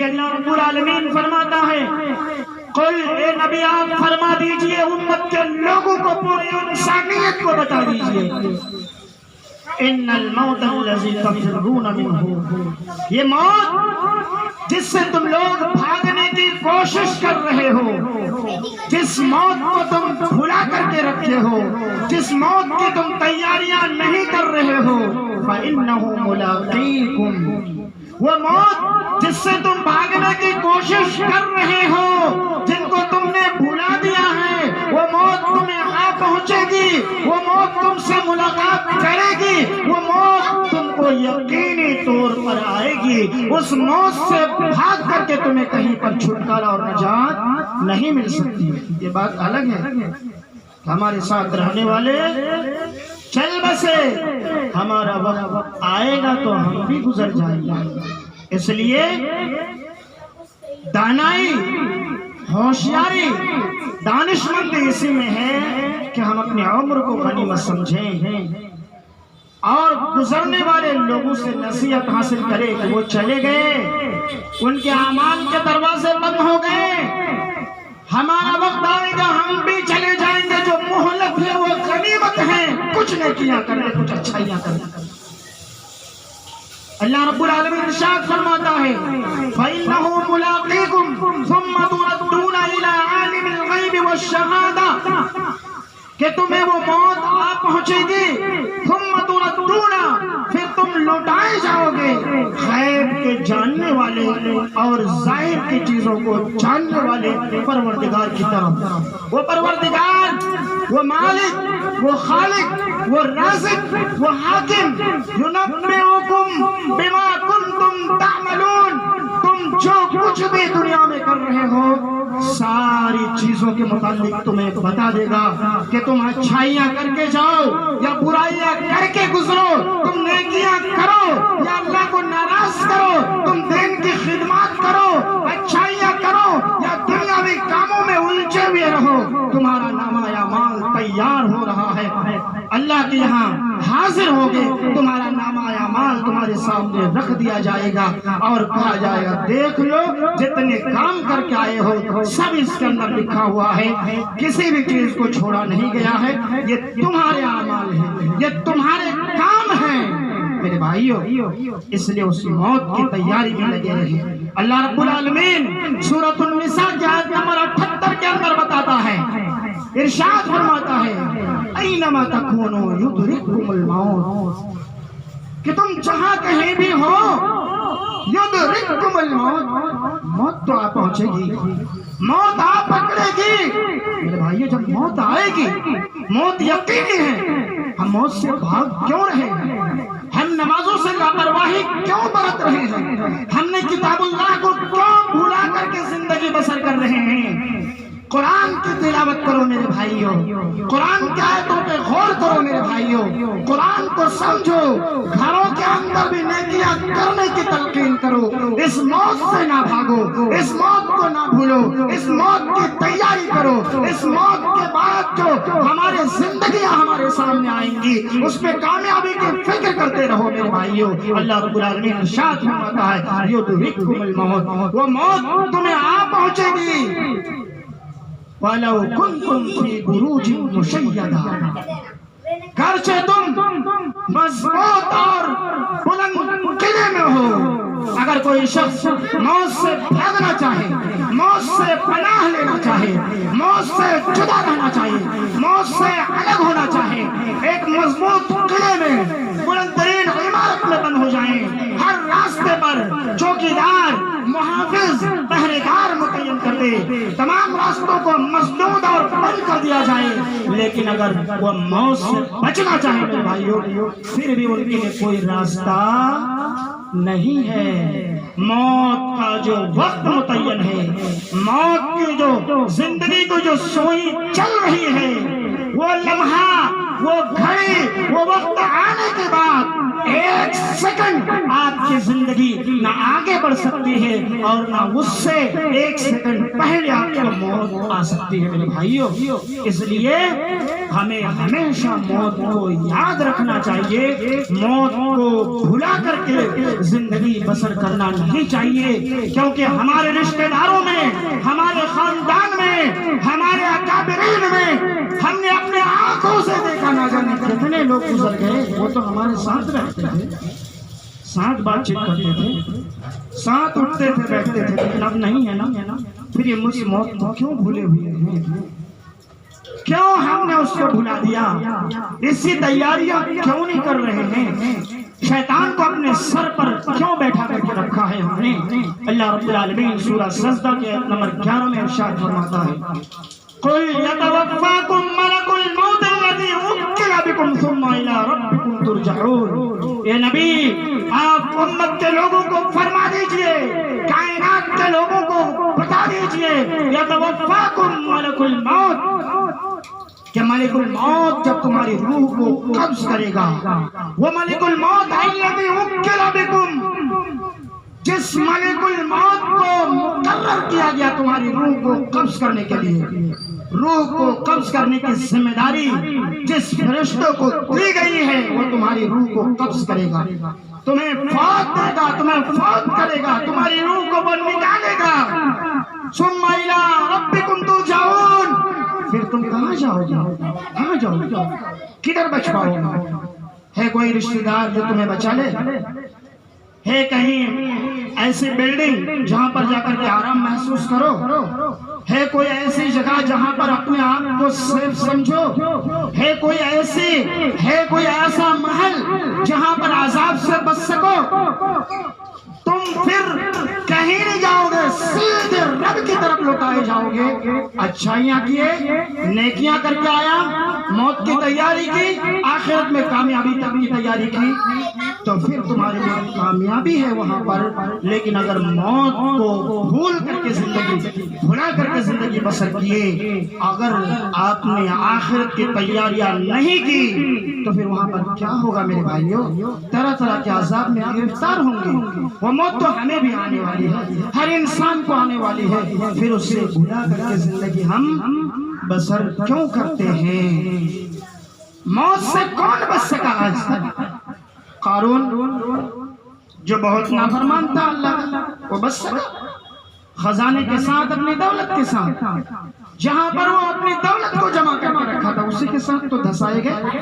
اللہ رب العالمین فرماتا ہے قل اے نبی آپ فرما دیجئے امت کے لوگوں کو پوری انسانیت کو بتا دیجئے ان الموت الذی تفرون منہ یہ موت جس سے تم لوگ بھاگنے کی کوشش کر رہے ہو جس موت کو تم بھلا کر کے رکھے ہو جس موت کی تم تیاریاں نہیں کر رہے ہو فإنہ ملاقیکم وہ موت جس سے تم بھاگنے کی کوشش کر رہے ہو جن کو تم نے بھلا دیا ہے وہ موت تمہیں آ پہنچے گی وہ موت تم سے ملاقات کرے گی وہ موت تم کو یقینی طور پر آئے گی اس موت سے بھاگ کر کے تمہیں کہیں پر چھٹکارا اور نجات نہیں مل سکتی یہ بات الگ ہے ہمارے ساتھ رہنے والے چل بسے ہمارا وقت آئے گا تو ہم بھی گزر جائیں گے اس لیے دانائی ہوشیاری دانشمندی اسی میں ہے کہ ہم اپنی عمر کو غنیمت سمجھیں اور گزرنے والے لوگوں سے نصیحت حاصل کرے کہ وہ چلے گئے ان کے اعمال کے دروازے بند ہو گئے ہمارا وقت آئے گا ہم بھی چلے جائیں گے جو مہلت ہے وہ غنیمت ہے کچھ نیکیاں کریں کچھ اچھائیاں کریں اللہ رب العالمین ارشاد فرماتا ہے فَإِنَّهُ مُلَاقِيكُمْ ثُمَّ تُرَدُّونَ إِلَىٰ عَالِمِ الْغَيْبِ وَالشَّهَادَةِ کہ تمہیں وہ موت آ پہنچے گی ثُمَّ تُرَدُّونَ پھر تم لوٹائے جاؤ گے غیب کے جاننے والے اور ظاہر کی چیزوں کو جاننے والے پروردگار کی طرف وہ پروردگار وہ مالک وہ خالق وہ رازق وہ حاکم يُنَبِّئُكُم بِمَا كُنتُم تَعْمَلُونَ تم جو کچھ بھی دنیا میں کر رہے ہو ساری چیزوں کے متعلق تمہیں بتا دے گا کہ تم اچھائیاں کر کے جاؤ یا برائیاں کر کے گزرو تم نیکیاں کرو یا اللہ کو ناراض کرو تم دین کی خدمات کرو اچھائیاں کرو یا دنیاوی کاموں میں الجھے ہوئے رہو تمہارا نامہ اعمال تیار ہو رہا ہے اللہ کے یہاں حاضر ہوگے تمہارا نامہ اعمال تمہارے سامنے رکھ دیا جائے گا اور کہا جائے گا دیکھ لو جتنے کام کر کے آئے ہو سب اس کے اندر لکھا ہوا ہے کسی بھی چیز کو چھوڑا نہیں گیا ہے یہ تمہارے اعمال ہیں یہ تمہارے کام ہیں میرے بھائیو اس لیے اس موت کی تیاری میں لگے رہے اللہ رب العالمین سورۃ النساء کی آیت نمبر 78 کے اندر بتاتا ہے ارشاد فرماتا ہے اینما تکونوا یدرککم الموت کہ تم جہاں کہیں بھی ہو یدرککم الموت موت تو آ پہنچے گی موت آ پکڑے گی میرے بھائیو جب موت آئے گی موت یقینی ہے ہم موت سے بھاگ کیوں رہے ہیں ہم نمازوں سے لاپرواہی کیوں برت رہے ہیں ہم نے کتاب اللہ کو کیوں بھلا کر کے زندگی بسر کر رہے ہیں قرآن کی تلاوت کرو میرے بھائیو قرآن کی آیتوں پہ غور کرو میرے بھائیو قرآن کو سمجھو گھروں کے اندر بھی نیکیاں کرنے کی تلقین کرو اس موت سے نہ بھاگو اس موت کو نہ بھولو اس موت کی تیاری کرو اس موت کے بعد جو ہمارے زندگیاں ہمارے سامنے آئیں گی اس پہ کامیابی کی فکر کرتے رہو میرے بھائیو اللہ رب العالمین ارشاد فرماتا ہے یدرککم الموت وہ موت تمہیں آ پہنچے گی وَلَوْ كُنْتُمْ فِي بُرُوجٍ مُشَيَّدَةٍ گرچہ تم مضبوط اور بلند قلعے میں ہو اگر کوئی شخص موت سے بھاگنا چاہے موت سے پناہ لینا چاہے موت سے جدا رہنا چاہے موت سے الگ ہونا چاہے ایک مضبوط قلعے میں بلند ترین عمارت میں بند ہو جائیں ہر راستے پر چوکیدار محافظ پہرےدار متعین کر دے تمام راستوں کو مسدود اور بند کر دیا جائے لیکن اگر وہ موت سے بچنا چاہے میرے بھائیو پھر بھی ان کے لیے کوئی راستہ نہیں ہے موت کا جو وقت متعین ہے موت کی جو زندگی کو جو سوئی چل رہی ہے وہ لمحہ وہ گھڑی وہ وقت آنے کے بعد ایک سیکنڈ آپ کی زندگی نہ آگے بڑھ سکتی ہے اور نہ اس سے ایک سیکنڈ پہلے آپ کو موت آ سکتی ہے میرے بھائیوں۔ اس لیے ہمیں ہمیشہ موت کو یاد رکھنا چاہیے، موت کو بھلا کر کے زندگی بسر کرنا نہیں چاہیے، کیونکہ ہمارے رشتہ داروں میں، ہمارے خاندان میں، ہمارے اکابرین میں ہم نے اپنے آنکھوں سے دیکھا نہ جانے کتنے لوگ گزر گئے۔ وہ تو ہمارے ساتھ رہتے تھے، ساتھ بات چیت کرتے تھے، ساتھ اٹھتے تھے بیٹھتے تھے، لیکن اب نہیں ہے نا۔ پھر یہ مجھ موت کو کیوں بھولے ہوئے ہیں؟ کیوں ہم نے اس کو بھلا دیا؟ اسی تیاریاں کیوں نہیں کر رہے ہیں؟ شیطان کو اپنے سر پر کیوں بیٹھا کر کے رکھا ہے ہم نے؟ اللہ رب العالمین سورہ سجدہ کے آیت نمبر 11 میں ارشاد فرماتا ہے، قُلْ يَتَوَفَّاكُمْ مَلَكُ الْمَوْتِ الَّذِي وُكِّلَ بِكُمْ ثُمَّ إِلَىٰ رَبِّكُمْ تُرْجَعُونَ۔ اے نبی، آپ امت کے لوگوں کو فرما دیجئے، کائنات کے لوگوں کو بتا دیجئے، يَتَوَفَّاكُمْ مَلَكُ الْمَوْتِ، کہ ملک الموت جب تمہاری روح کو قبض کرے گا، وہ ملک الموت الذی وکل بکم، جس ملک الموت کو مقرر کیا گیا تمہاری روح کو قبض کرنے کے لیے، روح کو قبض کرنے کی ذمہ داری جس فرشتوں کو دی گئی ہے وہ تمہاری روح کو قبض کرے گا، تمہیں فوت دے گا، تمہیں فوت کرے گا، تمہاری روح کو وہ نکالے گا۔ ثم الی ربکم ترجعون، پھر تم کہاں جاؤ گے؟ کہاں جاؤ گے؟ کدھر بچ پاؤ گے؟ ہے کوئی رشتہ دار جو تمہیں بچا لے؟ ہے کہیں ایسی بلڈنگ جہاں پر جا کر کے آرام محسوس کرو؟ ہے کوئی ایسی جگہ جہاں پر اپنے آپ کو سیف سمجھو؟ ہے کوئی ایسا محل جہاں پر عذاب سے بچ سکو؟ تم پھر کہیں نہیں جاؤ گے، سیدھے رب کی طرف لوٹائے جاؤ گے۔ اچھائیاں کیے، نیکیاں کر کے آیا، موت کی تیاری کی، آخرت میں کامیابی تک کی تیاری کی، تو پھر تمہارے لیے کامیابی ہے وہاں پر۔ لیکن اگر موت کو بھول کر کے زندگی، بھلا کر کے زندگی بسر کیے، اگر آپ نے آخرت کی تیاریاں نہیں کی تو پھر وہاں پر کیا ہوگا میرے بھائیوں؟ طرح طرح کے عذاب میں گرفتار ہوں گے۔ وہ موت تو ہمیں بھی آنے والی ہے، ہر انسان کو آنے والی ہے، پھر اس سے بھلا کر کے زندگی ہم بسر کیوں کرتے ہیں؟ موت سے کون بچ سکا آج تک؟ قارون جو بہت نافرمان تھا اللہ کا، وہ بچ سکا خزانے کے ساتھ، اپنی دولت کے ساتھ، جہاں پر وہ اپنی دولت کو جمع کر کے رکھا تھا اسی کے ساتھ تو دھسائے گئے۔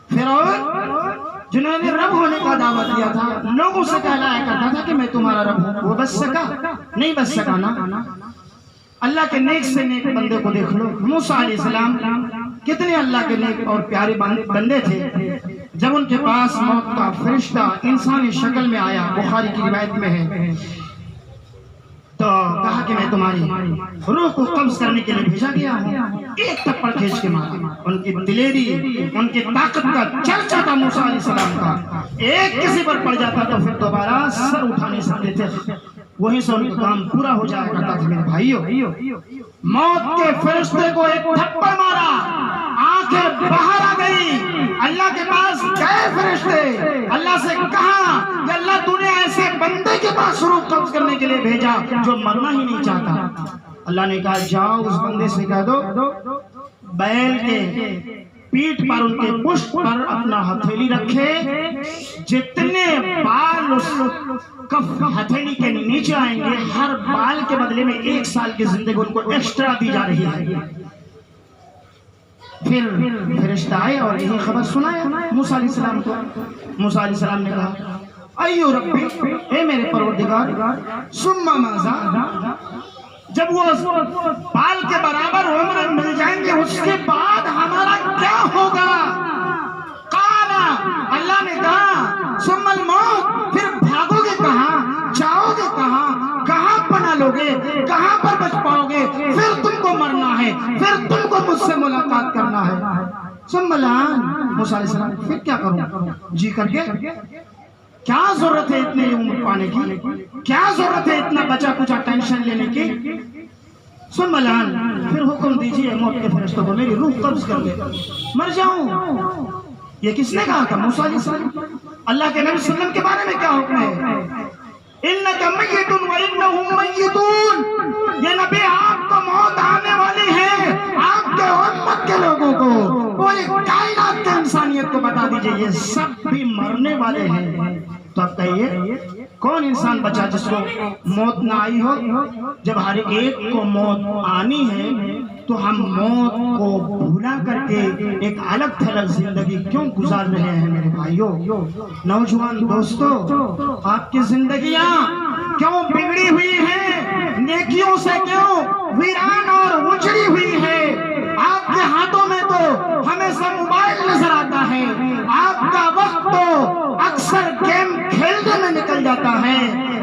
فرعون جنہوں نے رب ہونے کا دعویٰ دیا تھا، لوگوں سے کہلایا کرتا تھا کہ میں تمہارا رب ہوں، وہ بچ سکا؟ نہیں بچ سکا نا۔ اللہ کے نیک سے نیک بندے کو دیکھ لو، موسیٰ علیہ السلام کتنے اللہ کے نیک اور پیارے بندے تھے۔ جب ان کے پاس موت کا فرشتہ انسانی شکل میں آیا، بخاری کی روایت میں ہے، تو کہا کہ میں تمہاری روح کو قبض کرنے کے لیے بھیجا گیا ہوں۔ ایک تھپڑ کھینچ کے مارا۔ ان کی دلیری، ان کی طاقت کا چرچا تھا موسیٰ علیہ السلام کا، ایک کسی پر پڑ جاتا تو پھر دوبارہ سر اٹھا نہیں سکتے تھے، وہیں سے ان کا کام پورا ہو جایا کرتا تھا میرے بھائیوں۔ موت کے فرشتے کو ایک تھپڑ مارا، آنکھیں باہر آ گئی، اللہ کے پاس گئے فرشتے، اللہ سے کہا کہ اللہ تو نے ایسے بندے کے پاس روح قبض کرنے کے لیے بھیجا جو مرنا ہی نہیں چاہتا۔ اللہ نے کہا جاؤ اس بندے سے کہہ دو بیل کے پیٹھ پر، ان کے پشت پر اپنا ہتھیلی رکھے، جتنے بال اس کف ہتھیلی کے نیچے آئیں گے ہر بال کے بدلے میں 1 سال کی زندگی ان کو ایکسٹرا دی جا رہی ہے۔ پھر فرشتہ آئے اور یہی خبر سنایا موسیٰ علیہ السلام کو۔ موسیٰ علیہ السلام نے کہا ایو ربی، اے میرے پروردگار، ثم ماذا، جب وہ بال کے برابر عمر مل جائیں گے اس کے بعد ہمارا کیا ہوگا؟ قال، اللہ نے کہا ثم الموت، پھر بھاگو گے کہاں، جاؤ گے کہاں، کہاں پناہ لوگے، کہاں پر بچ پاؤ گے؟ پھر تم کو مرنا ہے، پھر تم کو مجھ سے ملاقات کرنا ہے۔ ثم الآن، موسیٰ علیہ السلام پھر کیا کروں، جی کر کے کیا ضرورت ہے اتنے عمر پانے کی، کیا ضرورت ہے اتنا بچا کچا ٹینشن لینے کی؟ ثم الآن، پھر حکم دیجئے موت کے فرشتوں کو میری روح قبض کر دے، مر جاؤں۔ یہ کس نے کہا تھا؟ موسیٰ علیہ السلام۔ اللہ کے نبی صلی اللہ علیہ وسلم کے بارے میں کیا حکم ہے؟ اِنَّكَ مَيِّتٌ وَإِنَّهُمْ مَيِّتُونَ، یہ نبی آپ کو موت آنے والی ہے، آپ کے امت کے لوگوں کو، پوری کائنات کے انسانیت کو بتا دیجئے یہ سب بھی مرنے والے ہیں۔ تو اب کہیے کون انسان بچا جس کو موت نہ آئی ہو؟ جب ہر ایک کو موت آنی ہے تو ہم موت کو بھولا کر کے ایک الگ تھلگ زندگی کیوں گزار رہے ہیں میرے بھائیوں؟ نوجوان دوستو، آپ کی زندگیاں کیوں بگڑی ہوئی ہیں؟ نیکیوں سے کیوں ویران اور اجڑی ہوئی ہے؟ آپ کے ہاتھوں میں تو ہمیشہ موبائل نظر آتا ہے، آپ کا وقت تو اکثر گیم کھیلنے میں نکل جاتا ہے۔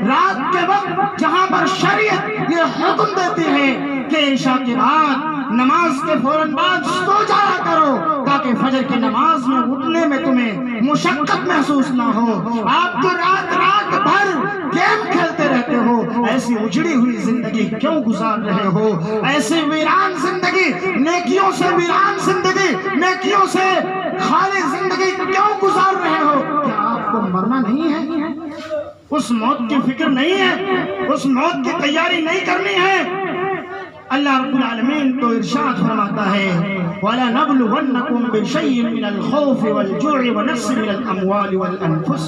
رات کے وقت جہاں پر شریعت یہ حکم دیتی ہے کہ عشاء کے بعد نماز کے فوراً بعد سو جایا کرو تاکہ فجر کی نماز میں اٹھنے میں تمہیں مشقت محسوس نہ ہو، آپ تو رات بھر گیم کھیلتے رہتے ہو۔ ایسی اجڑی ہوئی زندگی کیوں گزار رہے ہو؟ ایسی ویران زندگی، نیکیوں سے ویران زندگی، نیکیوں سے خالی زندگی کیوں گزار رہے ہو؟ کیا آپ کو مرنا نہیں ہے؟ اس موت کی فکر نہیں ہے؟ اس موت کی تیاری نہیں کرنی ہے؟ اللہ رب العالمین تو ارشاد فرماتا ہے وَلَنَبْلُوَنَّكُمْ بِشَيْءٍ مِّنَ الْخَوْفِ وَالْجُوعِ وَنَقْصٍ مِّنَ الْأَمْوَالِ وَالْأَنفُسِ،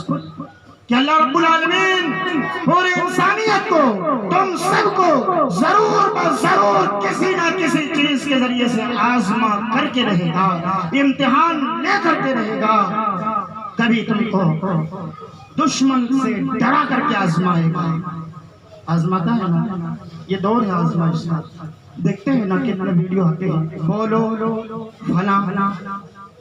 کہ اللہ رب العالمین پوری انسانیت کو، تم سب کو ضرور ضرور کسی نہ کسی چیز کے ذریعے سے آزما کر کے رہے گا، امتحان لے کر کے رہے گا۔ کبھی تم کو دشمن سے ڈرا کر کے آزمائے گا، آزماتا ہے نا، یہ دور ہے آزمائش کا۔ دیکھتے ہیں نا کتنے ویڈیو آتے ہیں، بولو فلاں،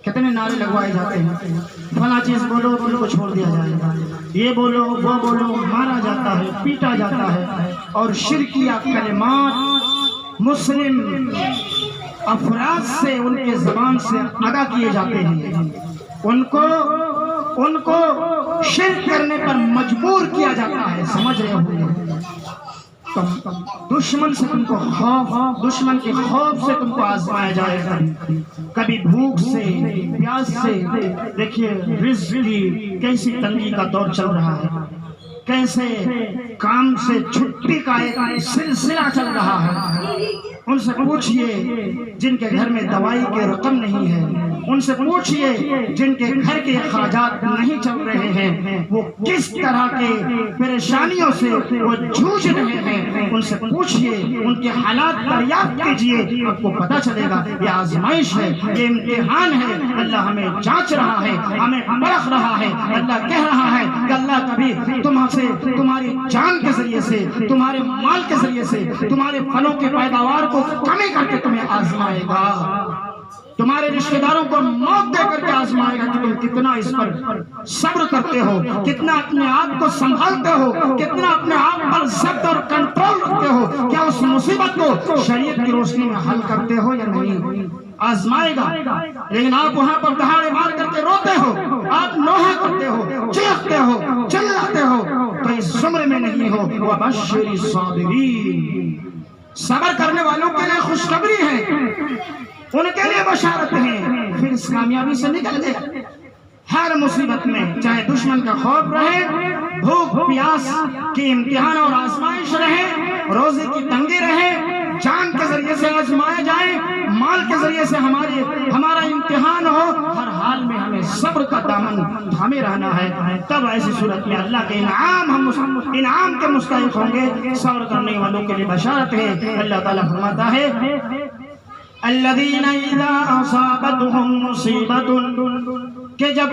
کتنے نعرے لگوائے جاتے ہیں، فلاں چیز بولو تو ان کو چھوڑ دیا جائے گا، یہ بولو وہ بولو، مارا جاتا ہے، پیٹا جاتا ہے، اور شرکیہ کلمات مسلم افراد سے ان کے زبان سے ادا کیے جاتے ہیں، ان کو شرک کرنے پر مجبور کیا جاتا ہے۔ سمجھ رہے ہو؟ دشمن سے تم کو خوف، دشمن کے خوف سے تم کو آزمایا جائے گا، کبھی بھوک سے، پیاس سے۔ دیکھیے رزق کی کیسی تنگی کا دور چل رہا ہے، کیسے کام سے چھٹی کا ایک سلسلہ چل رہا ہے۔ ان سے پوچھئے جن کے گھر میں دوائی کی رقم نہیں ہے، ان سے پوچھئے جن کے گھر کے اخراجات نہیں چل رہے ہیں، وہ کس طرح کے پریشانیوں سے وہ جھوج رہے ہیں، ان سے پوچھئے، ان کے حالات دریافت کیجئے، آپ کو پتہ چلے گا یہ آزمائش ہے، یہ امتحان ہے۔ اللہ ہمیں جانچ رہا ہے، ہمیں پرکھ رہا ہے۔ اللہ کہہ رہا ہے کہ اللہ کبھی تمہاری جان کے ذریعے سے، تمہارے مال کے ذریعے سے، تمہارے پھلوں کے پیداوار کو کمی کر کے تمہیں آزمائے گا، تمہارے رشتہ داروں کو موت دے کر کے آزمائے گا کہ تم کتنا اس پر صبر کرتے ہو، کتنا اپنے آپ کو سنبھالتے ہو، کتنا اپنے آپ پر ضبط اور کنٹرول رکھتے ہو، کیا اس مصیبت کو شریعت کی روشنی میں حل کرتے ہو یا نہیں؟ آزمائے گا، لیکن آپ وہاں پر دہاڑے مار کر کے روتے ہو، آپ نوحہ کرتے ہو، چیختے ہو، چلاتے ہو، تو اس زمرے میں نہیں ہو۔ وَبَشِّرِ الصَّابِرِينَ، صبر کرنے والوں کے لیے خوشخبری ہے، ان کے لیے بشارت ہے، پھر اس کامیابی سے نکل گئے۔ ہر مصیبت میں چاہے دشمن کا خوف رہے، بھوک پیاس کی امتحان اور آزمائش رہے، روزی کی تنگی رہے، جان کے ذریعے سے آزمائے جائیں، مال کے ذریعے سے ہمارا امتحان ہو، ہر حال میں ہمیں صبر کا دامن تھامے رہنا ہے۔ تب ایسی صورت میں اللہ کے انعام کے مستحق ہوں گے۔ صبر کرنے والوں کے لیے بشارت ہے۔ اللہ تعالیٰ فرماتا ہے الذین اذا اصابتهم مصیبت، کہ جب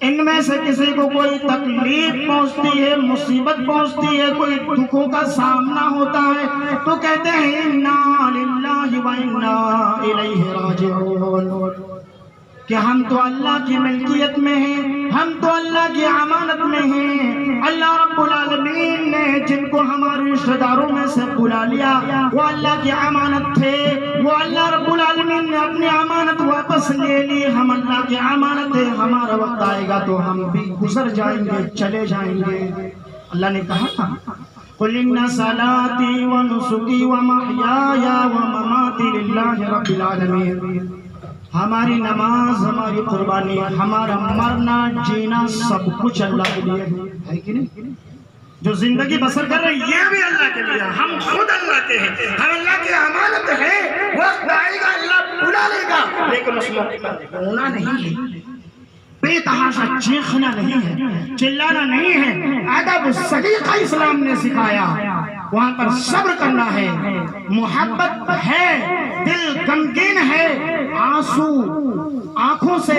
ان میں سے کسی کو کوئی تکلیف پہنچتی ہے، مصیبت پہنچتی ہے، کوئی دکھوں کا سامنا ہوتا ہے، تو کہتے ہیں انا للہ و انا الیہ راجعون، کہ ہم تو اللہ کی ملکیت میں ہیں، ہم تو اللہ کی امانت میں ہیں۔ اللہ رب العالمین نے جن کو ہمارے رشتہ داروں میں سے بلا لیا وہ اللہ کی امانت تھے، وہ اللہ رب العالمین نے اپنی امانت واپس لے لی۔ ہم اللہ کی امانت ہے، ہمارا وقت آئے گا تو ہم بھی گزر جائیں گے، چلے جائیں گے۔ اللہ نے کہا تھا قل ان صلاتي ونسكي ومحياي ومماتي لله رب العالمين، ہماری نماز، ہماری قربانی، ہمارا مرنا جینا سب کچھ اللہ کے لیے ہے کہ نہیں؟ جو زندگی بسر کر رہے ہیں یہ بھی اللہ کے لیے، ہم خود اللہ کے ہیں، ہم اللہ کی امانت ہے، وقت آئے گا اللہ بلا لے گا، لیکن اس موقع پر رونا نہیں ہے، بے تحاشا چیخنا نہیں ہے، چلانا نہیں ہے، ادب سلیقہ اسلام نے سکھایا، وہاں پر صبر کرنا ہے، محبت ہے، دل غمگین ہے، آنسو آنکھوں سے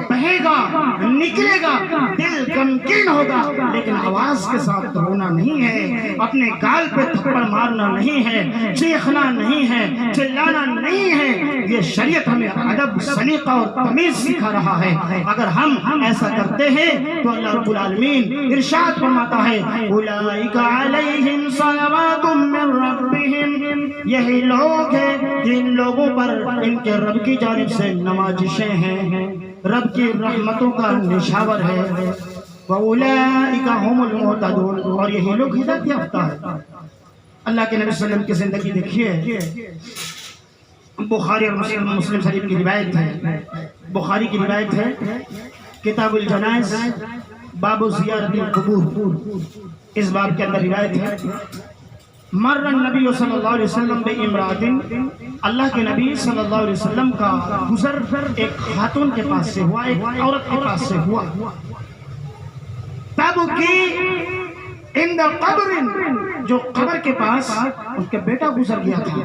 بہے گا، نکلے گا، دل غمگین ہوگا، لیکن آواز کے ساتھ رونا نہیں ہے، اپنے گال پہ تھپڑ مارنا نہیں ہے، چیخنا نہیں ہے، چلانا نہیں ہے، یہ شریعت ہمیں ادب سلیقہ اور تمیز سکھا رہا ہے۔ اگر ہم ایسا کرتے ہیں تو اللہ رب العالمین ارشاد فرماتا ہے اولئک علیہم صلوات من ربہم، یہی لوگ ہیں جن لوگوں پر ان کے رب کی جانب سے نوازشیں ہیں، رب کی رحمتوں کا نشاور ہے، وَأُولَئِكَ هُمُ الْمُهْتَدُونَ، اور یہی لوگ ہدایت یافتہ ہے۔ اللہ کے نبی صلی اللہ علیہ وسلم کی زندگی دیکھیے، بخاری اور مسلم شریف کی روایت ہے، بخاری کی روایت ہے، کتاب الجنائز باب زیارت القبور، اس باب کے اندر روایت ہے، مر النبی صلی اللہ علیہ وسلم بامرأۃ، اللہ کے نبی صلی اللہ علیہ وسلم کا گزر ایک خاتون کے پاس سے ہوا، ایک عورت کے پاس سے ہوا، تبکی عند قبر، جو قبر کے پاس اس کے بیٹا گزر گیا تھا،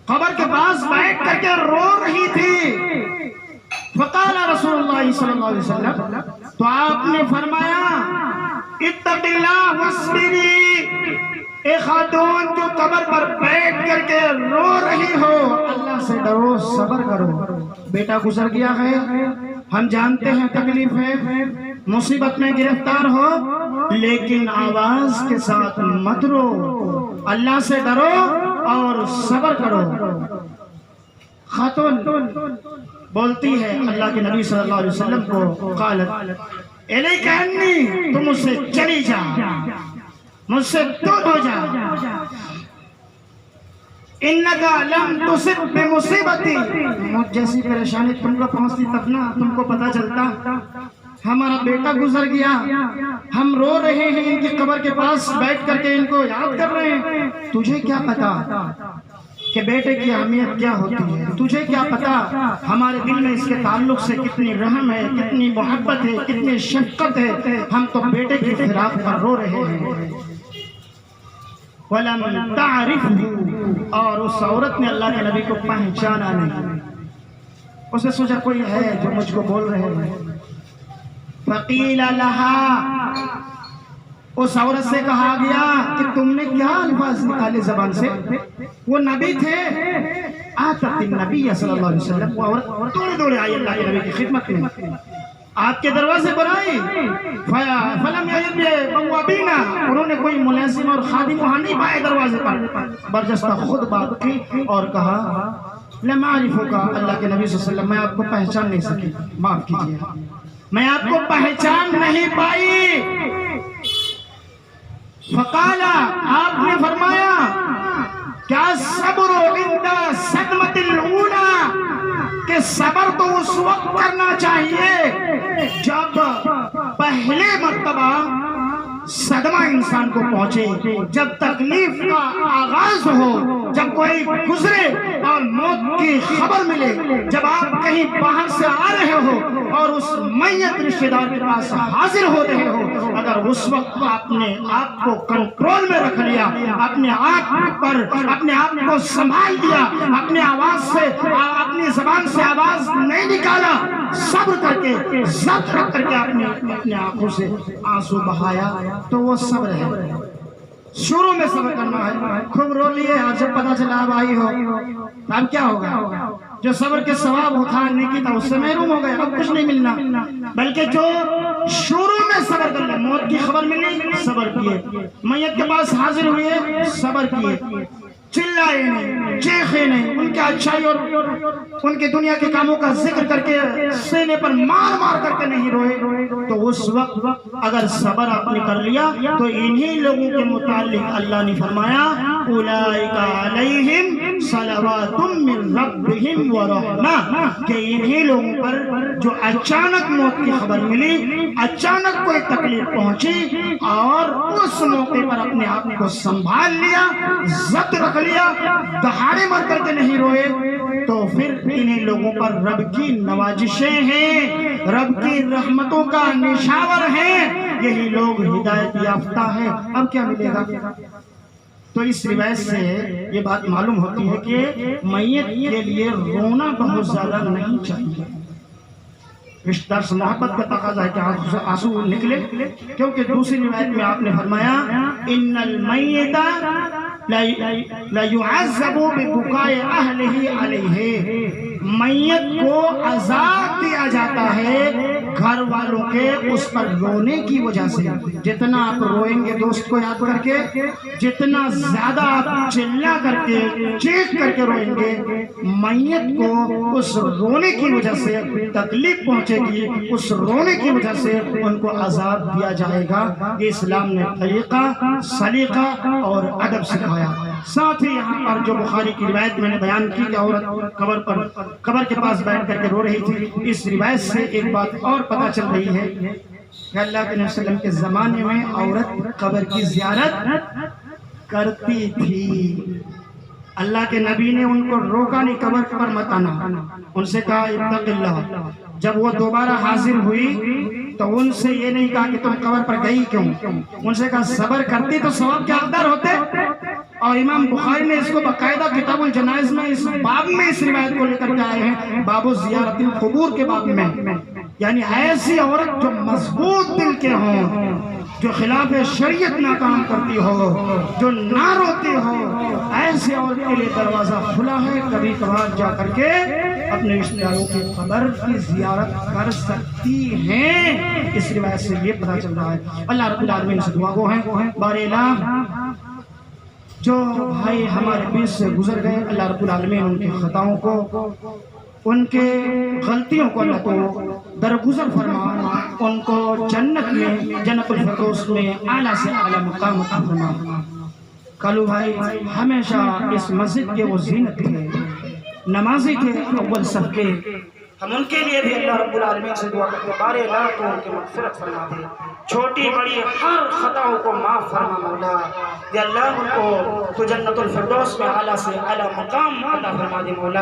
قبر کے پاس بیٹھ کر کے رو رہی تھی، فقال رسول اللہ صلی اللہ علیہ وسلم، تو آپ نے فرمایا اتق اللہ واصبری، اے خاتون جو قبر پر بیٹھ کر کے رو رہی ہو، اللہ سے ڈرو، صبر کرو، بیٹا گزر گیا ہے، ہم جانتے ہیں تکلیف ہے، مصیبت میں گرفتار ہو، لیکن آواز کے ساتھ مت رو، اللہ سے ڈرو اور صبر کرو۔ خاتون بولتی ہے اللہ کے نبی صلی اللہ علیہ وسلم کو، قالت الیک انی، تم مجھ سے چلی جا، مجھ سے دور ہو جا، انکا لم تصب بمصیبتی، مجھ جیسی پریشانی تم کو پہنچتی تب نہ تم کو پتہ چلتا، ہمارا بیٹا گزر گیا، ہم رو رہے ہیں ان کی قبر کے پاس بیٹھ کر کے ان کو یاد کر رہے ہیں، تجھے کیا پتا کہ بیٹے کی اہمیت کیا ہوتی ہے، تجھے کیا پتا ہمارے دل میں اس کے تعلق سے کتنی رحم ہے، کتنی محبت ہے، کتنی شفقت ہے، ہم تو بیٹے کی فراق پر رو رہے ہیں۔ وَلَمْ تَعْرِفْهُ، اور اس عورت نے اللہ کے نبی کو پہچانا نہیں، اس نے سوچا کوئی ہے جو مجھ کو بول رہے ہیں، فَقِيلَ لَهَا، اس عورت سے کہا گیا کہ تم نے کیا الفاظ نکالے زبان سے، وہ نبی تھے، آتت النبی صلی اللہ علیہ وسلم، وہ عورت دوڑے دوڑے آئی اللہ کے نبی کی خدمت میں، آپ کے دروازے پر آئی، فلم یجد بوابینا، انہوں نے کوئی ملازم اور خادم وہاں نہیں پائے دروازے پر، برجستہ خود بات کی اور کہا لم اعرفک، اللہ کے نبی صلی اللہ علیہ وسلم میں آپ کو پہچان نہیں سکی، معاف کیجئے، میں آپ کو پہچان نہیں پائی۔ فقالا، آپ نے فرمایا کیا صبر عند صدمۃ الاولی، کہ صبر تو اس وقت کرنا چاہیے جب پہلے مرتبہ صدمہ انسان کو پہنچے، جب تکلیف کا آغاز ہو، جب کوئی گزرے اور موت کی خبر ملے، جب آپ کہیں باہر سے آ رہے ہو اور اس میت رشتہ دار کے پاس حاضر ہو رہے ہو، اگر اس وقت آپ نے آپ کو کنٹرول میں رکھ لیا، اپنے آپ پر اپنے آپ کو سنبھال دیا، اپنے آواز سے اپنی زبان سے آواز نہیں نکالا، صبر کر کے ضبط رکھ کر کے اپنے آنکھوں سے آنسو بہایا، تو وہ صبر ہے۔ شروع میں صبر کرنا ہے، خوب رو لیے اور جب پتہ چلا اب آئی ہو، اب کیا ہوگا؟ جو صبر کے ثواب اٹھا نیکی تھا اس سے محروم ہو گئے، اب کچھ نہیں ملنا، بلکہ جو شروع میں صبر کر لے، موت کی خبر ملی صبر کیے، میت کے پاس حاضر ہوئے صبر کیے، چلائے نہیں، چیخے نہیں، ان کے اچھائی اور ان کے دنیا کے کاموں کا ذکر کر کے سینے پر مار مار کر کے نہیں روئے، تو اس وقت اگر صبر آپ نے کر لیا تو انہی لوگوں کے متعلق اللہ نے فرمایا اولئک علیہم صلوات من ربهم ورحمہ، کہ انہی لوگوں پر جو اچانک موت کی خبر ملی، اچانک کوئی تکلیف پہنچی اور اس موقع پر اپنے آپ کو سنبھال لیا، ضبط رکھ لیا، دہاڑے مار کر کے نہیں روئے، تو پھر انہیں لوگوں پر رب کی نوازشیں ہیں، رب کی رحمتوں کا نشاور ہیں، یہی لوگ ہدایت یافتہ ہیں۔ اب کیا ملے گا؟ تو اس روایت سے یہ بات معلوم ہوتی ہے کہ میت کے لیے رونا بہت زیادہ نہیں چاہیے۔ رشتہ دار سے محبت کا تقاضا ہے کہ آنسو نکلے، کیونکہ دوسری روایت میں آپ نے فرمایا ان المیت لا يعذب ببکاء اہلہ علیہ، میت کو عذاب دیا جاتا ہے گھر والوں کے اس پر رونے کی وجہ سے۔ جتنا آپ روئیں گے دوست کو یاد کر کے، جتنا زیادہ آپ چلا کر کے چیخ کر کے روئیں گے، میت کو اس رونے کی وجہ سے تکلیف پہنچے گی، اس رونے کی وجہ سے ان کو عذاب دیا جائے گا۔ یہ اسلام نے طریقہ، سلیقہ اور ادب سکھایا۔ ساتھ ہی یہاں پر جو بخاری کی روایت میں نے بیان کی کہ عورت قبر کے پاس بیٹھ کر کے رو رہی تھی، اس روایت سے ایک بات اور پتہ چل رہی ہے کہ اللہ کے نبی صلی اللہ علیہ وسلم کے زمانے میں عورت قبر کی زیارت کرتی تھی۔ اللہ کے نبی نے ان کو روکا نہیں، قبر پر مت آنا، ان سے کہا اتق اللہ۔ جب وہ دوبارہ حاضر ہوئی تو ان سے یہ نہیں کہا کہ تم قبر پر گئی کیوں، ان سے کہا صبر کرتی تو ثواب کے حقدار ہوتے۔ اور امام بخاری نے اس کو باقاعدہ کتاب الجنائز میں اس باب میں اس روایت کو لے کر کے آئے ہیں، باب زیارت القبور کے باب میں، یعنی ایسی عورت جو مضبوط دل کے ہوں، جو خلاف شریعت نہ کام کرتی ہو، جو نہ روتی ہو، ایسے عورت کے لیے دروازہ کھلا ہے، کبھی کبھار جا کر کے اپنے رشتہ داروں کی قبر کی زیارت کر سکتی ہیں۔ اس روایت سے یہ پتہ چل رہا ہے۔ اللہ رب العالمین سے دعا گو ہیں، بار الہ جو بھائی ہمارے بیچ سے گزر گئے، اللہ رب العالمین ان کی خطاؤں کو، ان کے غلطیوں کو اللہ کو درگزر فرما، ان کو جنت میں، جنت الفردوس میں اعلیٰ سے اعلیٰ مقام عطا فرما۔ کالو بھائی ہمیشہ اس مسجد کے وہ زینت تھے، نمازی تھے، اول صف کے، ہم ان کے لیے بھی اللہ رب العالمین سے دعا کرتے ہیں بارے اللہ تو ان کی مغفرت فرما دے، چھوٹی بڑی ہر خطاؤں کو معاف فرما مولا، یا اللہ ان کو تو جنت الفردوس میں اعلیٰ سے اعلیٰ مقام عطا فرما دے مولا۔